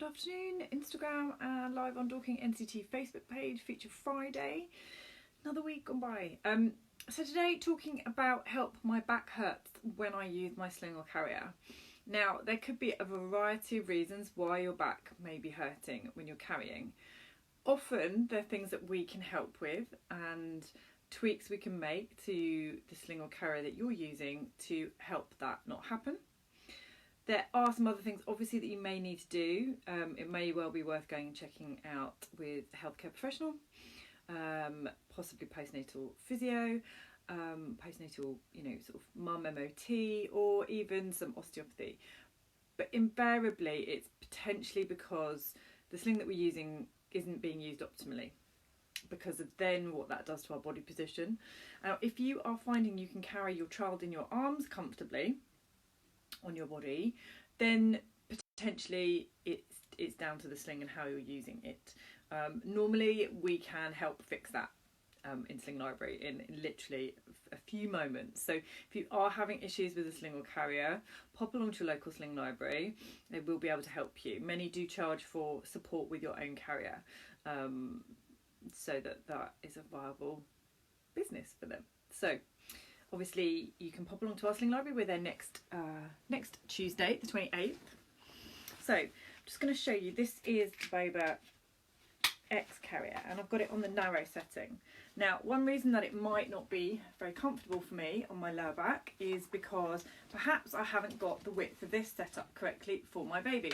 Good afternoon, Instagram and live on Dorking NCT Facebook page, feature Friday. Another week gone by. So today talking about help my back hurts when I use my sling or carrier. Now there could be a variety of reasons why your back may be hurting when you're carrying. Often there are things that we can help with and tweaks we can make to the sling or carrier that you're using to help that not happen. There are some other things obviously that you may need to do. It may well be worth going and checking out with a healthcare professional, possibly postnatal physio, postnatal, sort of mum MOT, or even some osteopathy. But invariably it's potentially because the sling that we're using isn't being used optimally, because of then what that does to our body position. Now, if you are finding you can carry your child in your arms comfortably on your body, then potentially it's down to the sling and how you're using it. Normally we can help fix that in Sling Library in literally a few moments. So if you are having issues with a sling or carrier, pop along to your local Sling Library. They will be able to help you. Many do charge for support with your own carrier, so that is a viable business for them. So obviously you can pop along to our Sling Library. We're there next Tuesday, the 28th. So I'm just going to show you, this is the Boba X carrier and I've got it on the narrow setting. Now, one reason that it might not be very comfortable for me on my lower back is because perhaps I haven't got the width of this set up correctly for my baby.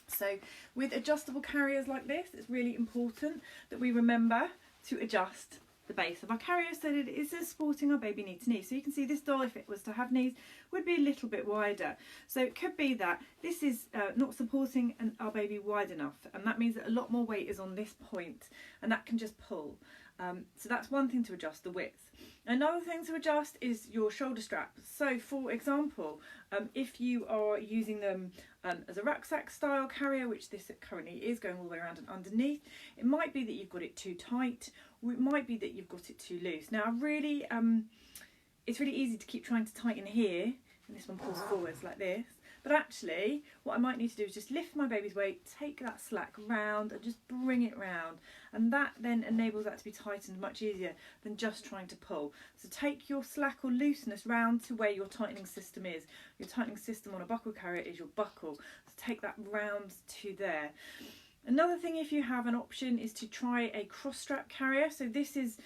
So with adjustable carriers like this, it's really important that we remember to adjust the base of our carrier so that it is supporting our baby knee to knee. So you can see this doll, if it was to have knees, would be a little bit wider. So it could be that this is not supporting our baby wide enough, and that means that a lot more weight is on this point and that can just pull. So that's one thing to adjust, the width. Another thing to adjust is your shoulder strap. So for example, if you are using them as a rucksack style carrier, which this currently is, going all the way around and underneath, it might be that you've got it too tight, or it might be that you've got it too loose. Now really, it's really easy to keep trying to tighten here, and this one pulls forwards like this. But actually, what I might need to do is just lift my baby's weight, take that slack round and just bring it round. And that then enables that to be tightened much easier than just trying to pull. So take your slack or looseness round to where your tightening system is. Your tightening system on a buckle carrier is your buckle. So take that round to there. Another thing, if you have an option, is to try a cross strap carrier. So this is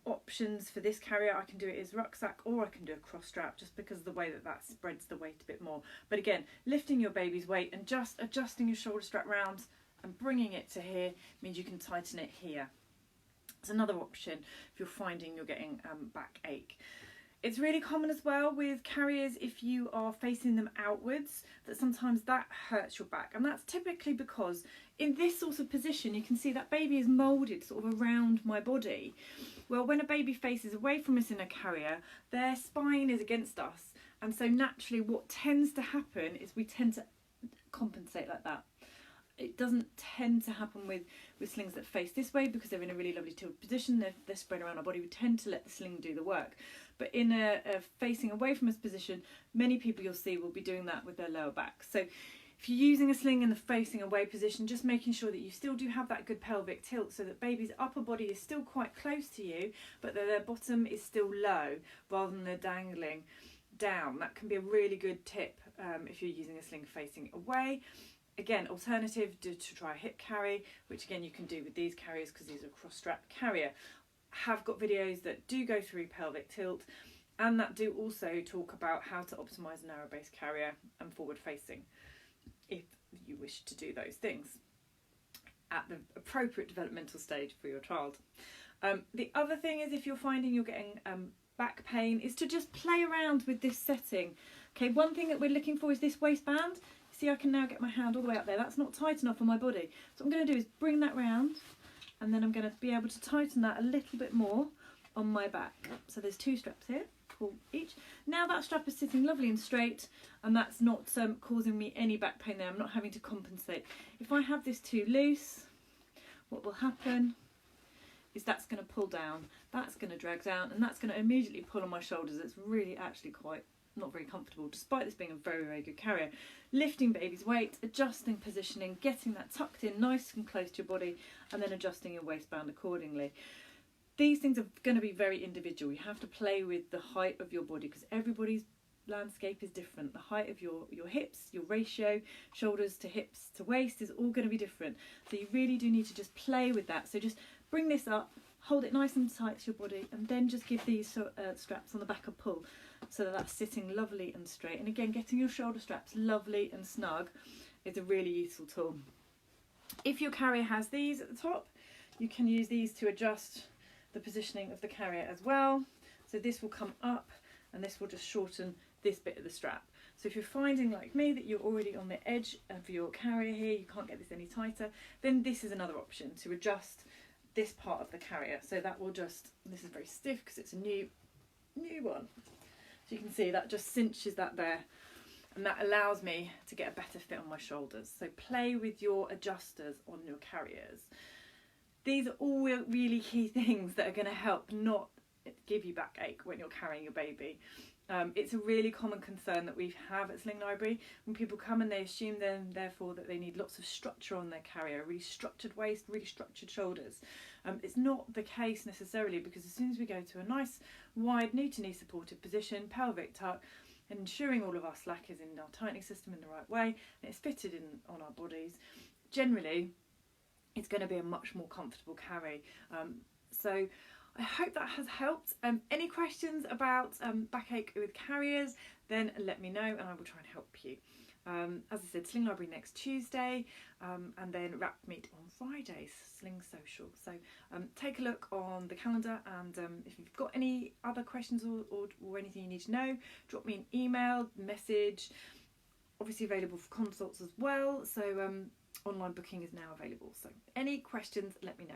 options for this carrier. I can do it as rucksack or I can do a cross strap, just because of the way that spreads the weight a bit more. But again, lifting your baby's weight and just adjusting your shoulder strap round and bringing it to here means you can tighten it here. It's another option if you're finding you're getting back ache. It's really common as well with carriers, if you are facing them outwards, that sometimes that hurts your back. And that's typically because in this sort of position, you can see that baby is moulded sort of around my body. Well, when a baby faces away from us in a carrier, their spine is against us. And so naturally what tends to happen is we tend to compensate like that. It doesn't tend to happen with slings that face this way, because they're in a really lovely tilted position. They're spread around our body. We tend to let the sling do the work. But in a facing away from us position, many people you'll see will be doing that with their lower back. So if you're using a sling in the facing away position, just making sure that you still do have that good pelvic tilt, so that baby's upper body is still quite close to you, but that their bottom is still low rather than they're dangling down. That can be a really good tip if you're using a sling facing away. Again, alternative to try a hip carry, which again you can do with these carriers because these are cross strap carrier. Have got videos that do go through pelvic tilt and that do also talk about how to optimise a narrow base carrier and forward facing, if you wish to do those things at the appropriate developmental stage for your child. The other thing is, if you're finding you're getting back pain, is to just play around with this setting. Okay, one thing that we're looking for is this waistband. See, I can now get my hand all the way up there. That's not tight enough on my body. So what I'm going to do is bring that round, and then I'm going to be able to tighten that a little bit more on my back. So there's two straps here, for each. Now that strap is sitting lovely and straight, and that's not causing me any back pain there. I'm not having to compensate. If I have this too loose, what will happen is that's going to pull down, that's going to drag down, and that's going to immediately pull on my shoulders. It's really actually quite not very comfortable, despite this being a very, very good carrier. Lifting baby's weight, adjusting positioning, getting that tucked in nice and close to your body, and then adjusting your waistband accordingly. These things are going to be very individual. You have to play with the height of your body because everybody's landscape is different. The height of your hips, your ratio, shoulders to hips to waist is all going to be different. So you really do need to just play with that. So just bring this up, hold it nice and tight to your body, and then just give these straps on the back a pull so that that's sitting lovely and straight. And again, getting your shoulder straps lovely and snug is a really useful tool. If your carrier has these at the top, you can use these to adjust the positioning of the carrier as well. So this will come up and this will just shorten this bit of the strap. So if you're finding, like me, that you're already on the edge of your carrier here, you can't get this any tighter, then this is another option to adjust this part of the carrier. So that will just, this is very stiff because it's a new one. So you can see that just cinches that there, and that allows me to get a better fit on my shoulders. So play with your adjusters on your carriers. These are all really key things that are going to help not give you backache when you're carrying your baby. It's a really common concern that we have at Sling Library when people come and they assume then therefore that they need lots of structure on their carrier, really structured waist, really structured shoulders. It's not the case necessarily, because as soon as we go to a nice wide knee to knee supported position, pelvic tuck, and ensuring all of our slack is in our tightening system in the right way and it's fitted in on our bodies, generally it's going to be a much more comfortable carry. So I hope that has helped. Any questions about backache with carriers, then let me know and I will try and help you. As I said, Sling Library next Tuesday, and then Wrap Meet on Fridays, Sling Social. So take a look on the calendar, and if you've got any other questions or anything you need to know, drop me an email, message. Obviously available for consults as well, so online booking is now available. So any questions, let me know.